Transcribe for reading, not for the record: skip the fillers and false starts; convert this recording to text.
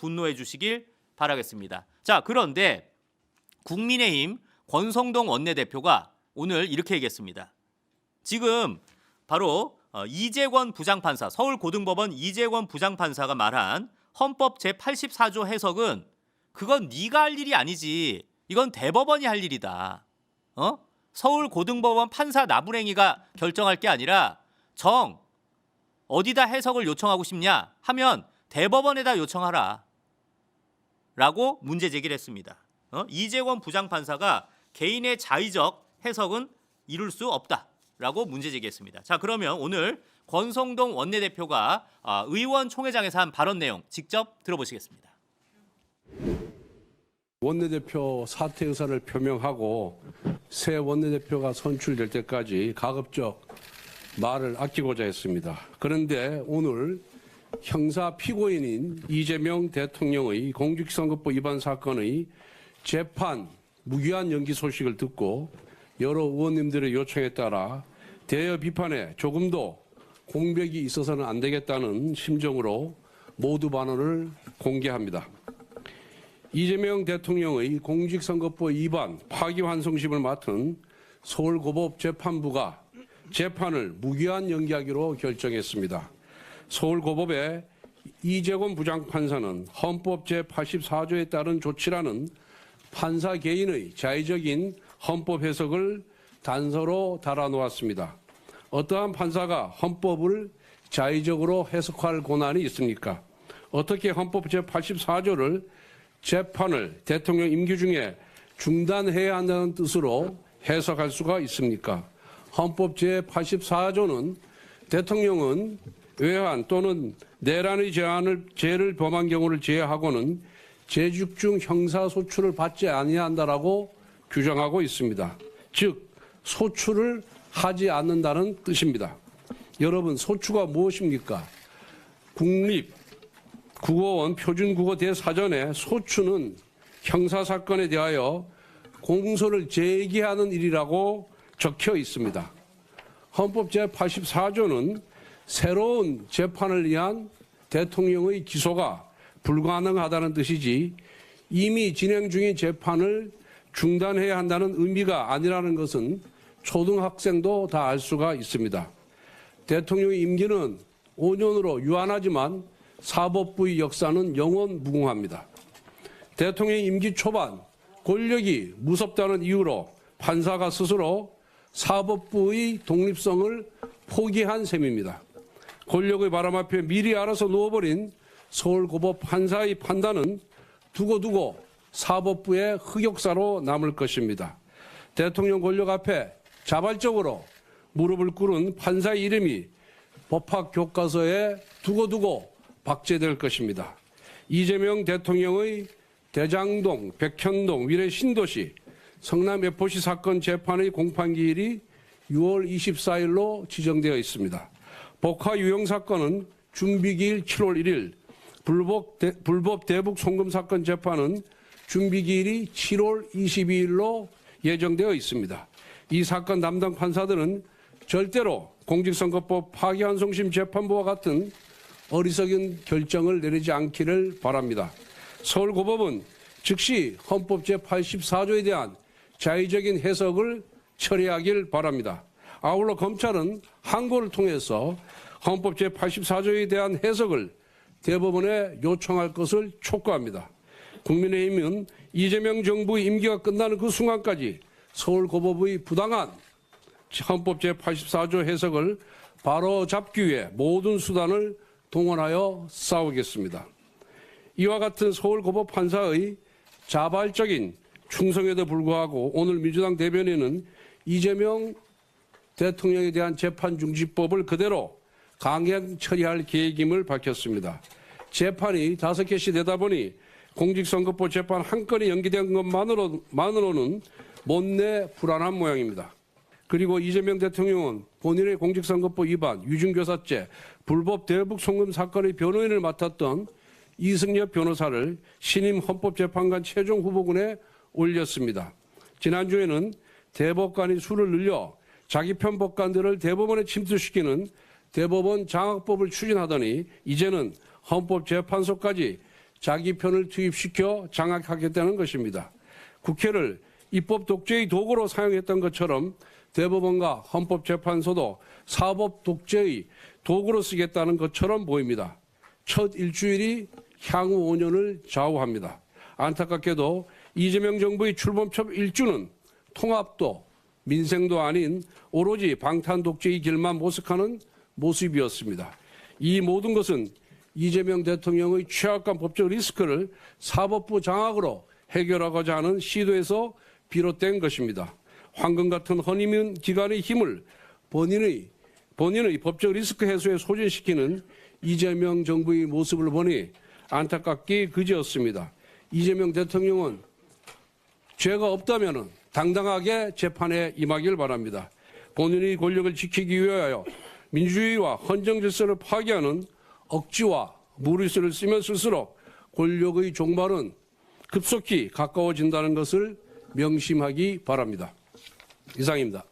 분노해 주시길 바라겠습니다. 자, 그런데 국민의힘 권성동 원내대표가 오늘 이렇게 얘기했습니다. 지금 바로 이재권 부장판사, 서울고등법원 이재권 부장판사가 말한 헌법 제84조 해석은 그건 네가 할 일이 아니지. 이건 대법원이 할 일이다. 서울고등법원 판사 나부랭이가 결정할 게 아니라 어디다 해석을 요청하고 싶냐 하면 대법원에다 요청하라. 라고 문제 제기를 했습니다. 이재권 부장판사가 개인의 자의적 해석은 이룰 수 없다라고 문제 제기했습니다. 자, 그러면 오늘 권성동 원내대표가 의원총회장에서 한 발언 내용 직접 들어보시겠습니다. 원내대표 사퇴 의사를 표명하고 새 원내대표가 선출될 때까지 가급적 말을 아끼고자 했습니다. 그런데 오늘 형사 피고인인 이재명 대통령의 공직선거법 위반 사건의 재판 무기한 연기 소식을 듣고 여러 의원님들의 요청에 따라 대여 비판에 조금도 공백이 있어서는 안 되겠다는 심정으로 모두 반언을 공개합니다. 이재명 대통령의 공직선거법 위반 파기환송심을 맡은 서울고법재판부가 재판을 무기한 연기하기로 결정했습니다. 서울고법의 이재권 부장판사는 헌법 제84조에 따른 조치라는 판사 개인의 자의적인 헌법 해석을 단서로 달아놓았습니다. 어떠한 판사가 헌법을 자의적으로 해석할 권한이 있습니까? 어떻게 헌법 제84조를 재판을 대통령 임기 중에 중단해야 한다는 뜻으로 해석할 수가 있습니까? 헌법 제84조는 대통령은 외환 또는 내란의 죄를 범한 경우를 제외하고는 재집중 형사소출을 받지 아니한다라고 규정하고 있습니다. 즉 소출을 하지 않는다는 뜻입니다. 여러분, 소추가 무엇입니까? 국립국어원 표준국어 대사전에 소추는 형사사건에 대하여 공소를 제기하는 일이라고 적혀 있습니다. 헌법 제84조는 새로운 재판을 위한 대통령의 기소가 불가능하다는 뜻이지 이미 진행 중인 재판을 중단해야 한다는 의미가 아니라는 것은 초등학생도 다 알 수가 있습니다. 대통령의 임기는 5년으로 유한하지만 사법부의 역사는 영원 무궁합니다. 대통령의 임기 초반 권력이 무섭다는 이유로 판사가 스스로 사법부의 독립성을 포기한 셈입니다. 권력의 바람 앞에 미리 알아서 누워버린 서울고법 판사의 판단은 두고두고 사법부의 흑역사로 남을 것입니다. 대통령 권력 앞에 자발적으로 무릎을 꿇은 판사의 이름이 법학 교과서에 두고두고 박제될 것입니다. 이재명 대통령의 대장동, 백현동, 위례 신도시, 성남 FOC 사건 재판의 공판기일이 6월 24일로 지정되어 있습니다. 복화 유형 사건은 준비기일 7월 1일, 불법 대북 송금 사건 재판은 준비기일이 7월 22일로 예정되어 있습니다. 이 사건 담당 판사들은 절대로 공직선거법 파기환송심 재판부와 같은 어리석은 결정을 내리지 않기를 바랍니다. 서울고법은 즉시 헌법 제84조에 대한 자의적인 해석을 처리하길 바랍니다. 아울러 검찰은 항고를 통해서 헌법 제84조에 대한 해석을 대법원에 요청할 것을 촉구합니다. 국민의힘은 이재명 정부의 임기가 끝나는 그 순간까지 서울고법의 부당한 헌법 제84조 해석을 바로잡기 위해 모든 수단을 동원하여 싸우겠습니다. 이와 같은 서울고법 판사의 자발적인 충성에도 불구하고 오늘 민주당 대변인은 이재명 대통령에 대한 재판중지법을 그대로 강행 처리할 계획임을 밝혔습니다. 재판이 5개씩 되다 보니 공직선거법 재판 한 건이 연기된 것만으로는 못내 불안한 모양입니다. 그리고 이재명 대통령은 본인의 공직선거법 위반, 위중교사죄, 불법 대북 송금 사건의 변호인을 맡았던 이승엽 변호사를 신임 헌법재판관 최종 후보군에 올렸습니다. 지난주에는 대법관이 수를 늘려 자기 편 법관들을 대법원에 침투시키는 대법원 장악법을 추진하더니 이제는 헌법재판소까지 자기 편을 투입시켜 장악하겠다는 것입니다. 국회를 입법 독재의 도구로 사용했던 것처럼 대법원과 헌법재판소도 사법 독재의 도구로 쓰겠다는 것처럼 보입니다. 첫 일주일이 향후 5년을 좌우합니다. 안타깝게도 이재명 정부의 출범 첫 일주는 통합도 민생도 아닌 오로지 방탄 독재의 길만 모색하는 모습이었습니다. 이 모든 것은 이재명 대통령의 취약한 법적 리스크를 사법부 장악으로 해결하고자 하는 시도에서 비롯된 것입니다. 황금 같은 허니문 기관의 힘을 본인의 법적 리스크 해소에 소진시키는 이재명 정부의 모습을 보니 안타깝기 그지없습니다. 이재명 대통령은 죄가 없다면 당당하게 재판에 임하길 바랍니다. 본인의 권력을 지키기 위하여 민주주의와 헌정 질서를 파괴하는 억지와 무리수를 쓰면 쓸수록 권력의 종말은 급속히 가까워진다는 것을 명심하기 바랍니다. 이상입니다.